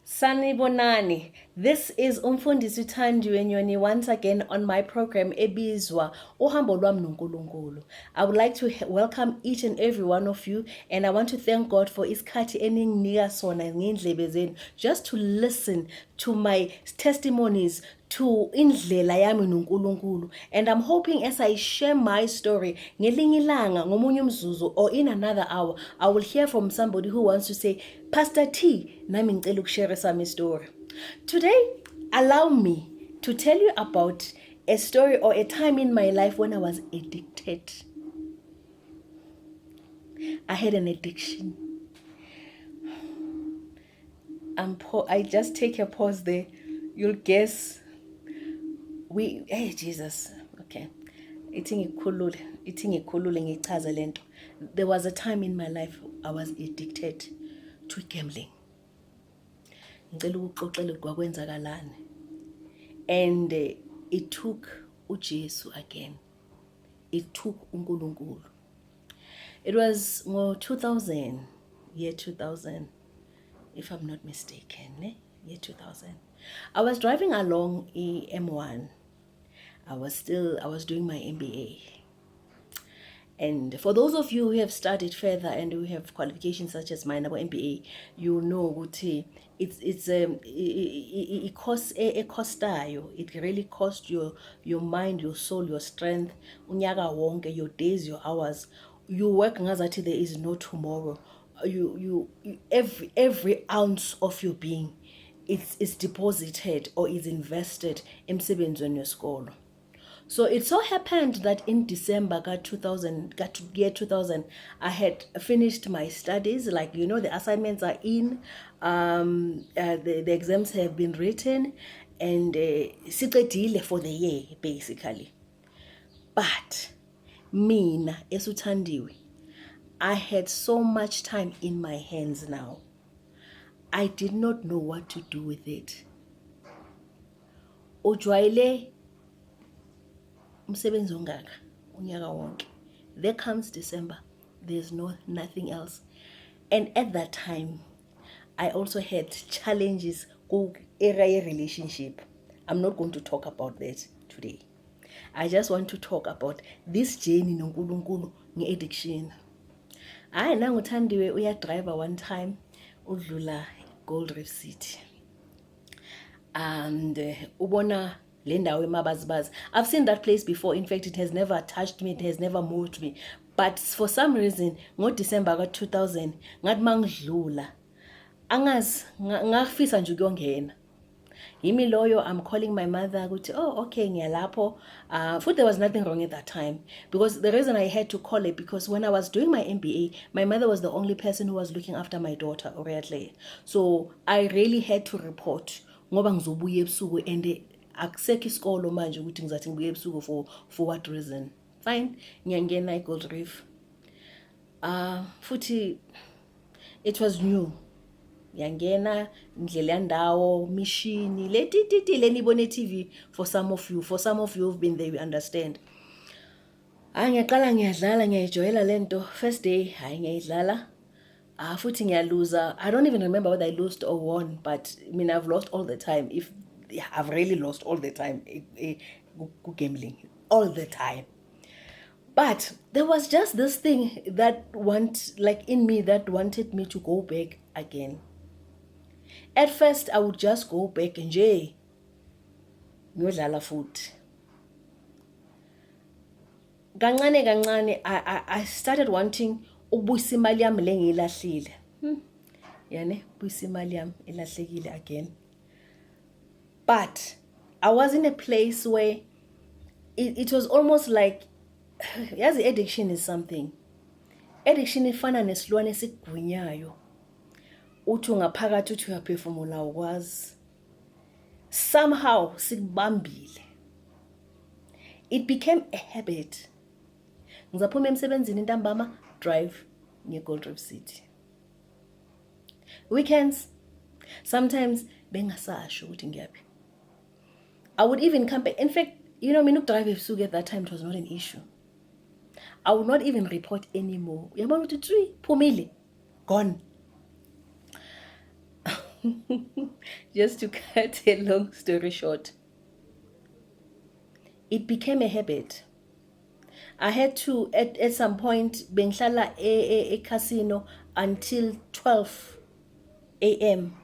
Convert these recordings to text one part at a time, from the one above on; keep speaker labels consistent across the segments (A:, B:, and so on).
A: Sanibonani. This is Umfundisi Thandiwe Nyoni once again on my program ebizwa Uhambo Lwami noNkulunkulu. I would like to welcome each and every one of you, and I want to thank God for isikhathi eninginika sona ngendlebe zenu just to listen to my testimonies to indlela yami noNkulunkulu. And I'm hoping as I share my story ngelinye ilanga ngomunye umzuzu or in another hour I will hear from somebody who wants to say, Pastor T, nami ngicela ukushare sami story. Today, allow me to tell you about a story or a time in my life when I was addicted. I had an addiction. I just take a pause there. You'll guess. Hey Jesus, okay. There was a time in my life I was addicted to gambling. And it took uJesu again. It took uNkulunkulu. It was 2000, year 2000, if I'm not mistaken, year 2000. I was driving along M1. I was doing my MBA. And for those of you who have studied further and who have qualifications such as mine, our MBA, you know ukuthi it costs it really costs your mind, your soul, your strength, unyaka wonke, your days, your hours. You work ngazathi there is no tomorrow. You every ounce of your being is deposited or is invested emsebenzweni wesikolo. So it so happened that in December year 2000, I had finished my studies. Like, you know, the assignments are in, the exams have been written, and siqedile for the year, basically. But mina, esuthandiwe, I had so much time in my hands now. I did not know what to do with it. Ujwayele umsebenzi ongaka unyaka wonke. There comes December, there's nothing else. And at that time, I also had challenges ku area relationship. I'm not going to talk about that today. I just want to talk about this journey noNkulunkulu nge-addiction. Hayi nangu Thandiwe uyadriver one time udlula Gold Reef City. And ubona le ndawo emabazibazi. I've seen that place before. In fact, it has never touched me, it has never moved me. But for some reason, ngo-December ka-2000, ngathi mangidlula, angazi ngafisa nje ukuyongena. Yimi loyo, I'm calling my mother ukuthi, oh okay, ngiyalapho. Futhi there was nothing wrong at that time, because the reason I had to call it, because when I was doing my MBA, my mother was the only person who was looking after my daughter, Oriatle. So I really had to report ngoba ngizobuya ebusuku, and akusekho isikolo manje ukuthi ngizathi ngibuye ebusuku for what reason. Fine, ngiyangena eGold Reef. Futhi it was new. Yangena ndlela yandawo mishini le tititi le nibone TV. For some of you who've been there, you understand. Ngiyaqala ngiyadlala, ngiyayijoyela lento. First day hayi ngiyidlala. Futhi ngiyaluza. I don't even remember whether I lost or won, but I mean, I've lost all the time. I've really lost all the time gambling, all the time. But there was just this thing that in me that wanted me to go back again. At first, I would just go back and ngiyodlala futhi. Kancane I started wanting ukubuyisa imali yami le ngilahlile. Yani buyisa imali yami elahlekile again. But I was in a place where it was almost like, yes, addiction is something. Addiction ifana nesilwane esigwinyayo. Uthi ungaphakathi uthi uyaphefumula ukwazi. Somehow sikubambile. It became a habit. Ngizaphuma emsebenzini ntambama, drive near Gold Reef City. Weekends, sometimes bengasasho ukuthi ngiyaphi. I would even come back. In fact, you know, mina ukudrive ebusuku at that time, it was not an issue. I would not even report anymore. Yabona ukuthi phumile, gone. Just to cut a long story short, it became a habit. I had to, at some point, bengihlala a casino until 12 a.m.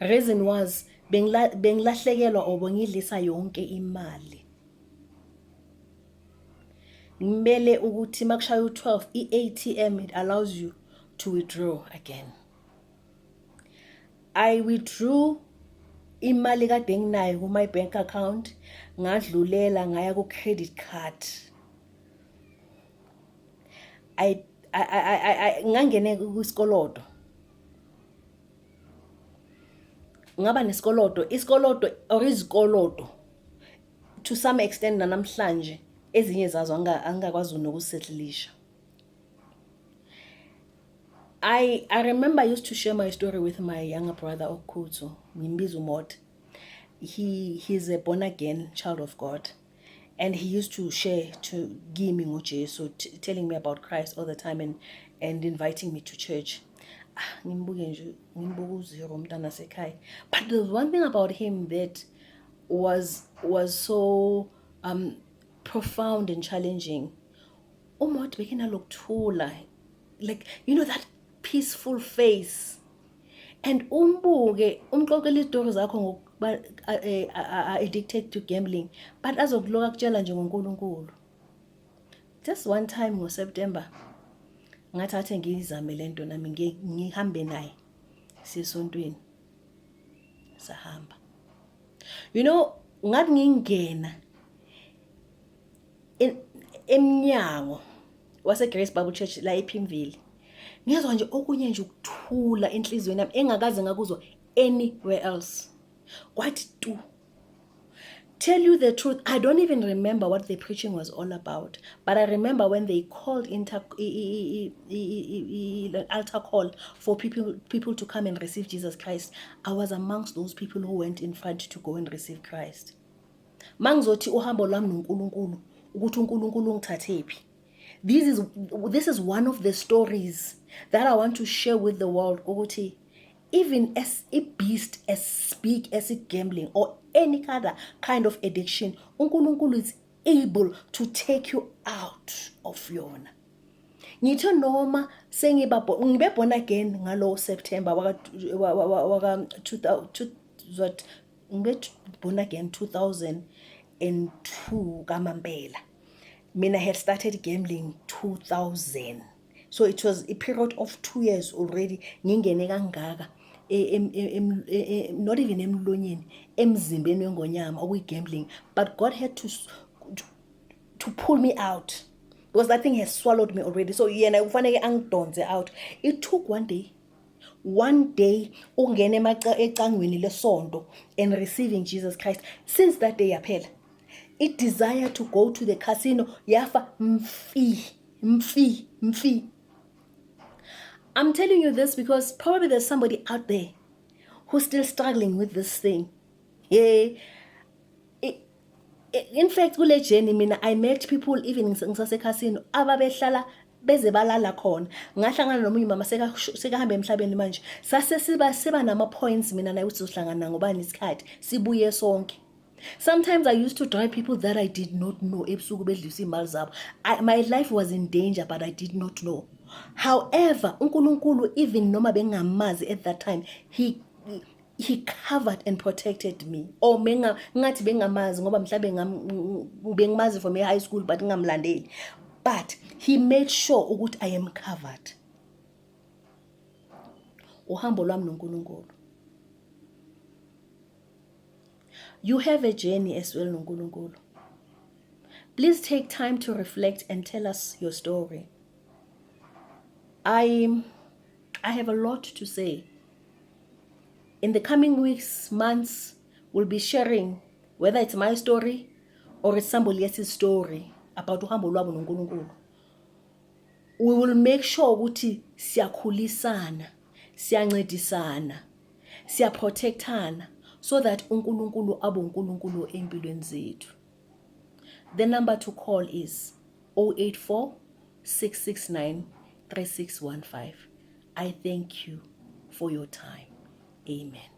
A: Reason was, bengilahlekelwa or bengidlisa yonke imali. Ngimele ukuthi makushaya u-12, i-ATM, it allows you to withdraw again. I withdrew imali kade nginayo ku-my bank account, ngadlulela ngaya ku-credit card. Ngangene kwisikoloto. Ngaba nesikoloto, isikoloto or izikoloto to some extent namhlanje ezinye zazo angakwazi nokusettleisha. I remember I used to share my story with my younger brother Okutu, Mimbizu Mod. He's a born again child of God. And he used to share to give me moje, so telling me about Christ all the time and inviting me to church. But the one thing about him that was so profound and challenging. Umot bekina look thula, like that peaceful face. And umbuke umxoxela izitori zakho ngokuba addicted to gambling, but azokuloka kutshela nje ngoNkulunkulu. Just one time ngoSeptember ngathathe ngizame lento nami ngihambe naye sisontweni sahamba. Ngathi ngingena emnyango wase Grace Bible Church la ePimville, ngiyazwa nje okunye nje ukuthula enhlizweni yami engakaze ngakuzwa anywhere else. What do? Tell you the truth, I don't even remember what the preaching was all about. But I remember when they called altar call for people to come and receive Jesus Christ. I was amongst those people who went in front to go and receive Christ. Mangizothi uhambo lwami noNkulunkulu ukuthi uNkulunkulu ngithathephi. This is one of the stories that I want to share with the world. Ukuthi even as a beast as big as a gambling or any other kind of addiction, uNkulunkulu is able to take you out of yona. Ngitho noma ngibe born again ngalo September waka 2000 ngibe born again 2002 kaMampela. Mina had started gambling 2000. So it was a period of 2 years already. Ngingene kangaka not even emlonyeni, emzimbeni wengonyama okuyigambling, but God had to pull me out because that thing has swallowed me already. So yena kufanele angidonse out. It took one day ungene ecangweni lesonto and receiving Jesus Christ. Since that day yaphela, it desire to go to the casino yafa mfi. I'm telling you this because probably there's somebody out there who's still struggling with this thing. Yeah. In fact, kule journey mina I met people even ngisase casino ababehlala beze balala khona. Ngahlangana nomunye mama sekahamba emhlabeni manje. Sase siba nama points mina naye uthi sihlangana ngobani isikhathi sibuye sonke. Sometimes I used to drive people that I did not know. My life was in danger, but I did not know. However, uNkulunkulu, even noma bengamazi at that time, he covered and protected me. Or ngathi bengamazi ngoba mhlabe bengimazi from high school but ngamlandeli. But he made sure ukuthi I am covered. Uhambo lwami noNkulunkulu. You have a journey as well, noNkulunkulu. Please take time to reflect and tell us your story. I have a lot to say. In the coming weeks, months, we'll be sharing whether it's my story or it's somebody else's story about uhambo lwabo noNkulunkulu. We will make sure ukuthi siyakhulisana, siyancedisana, siyaprotectana, so that uNkulunkulu abe uNkulunkulu empilweni zethu. The number to call is 084 669 3615. I thank you for your time. Amen.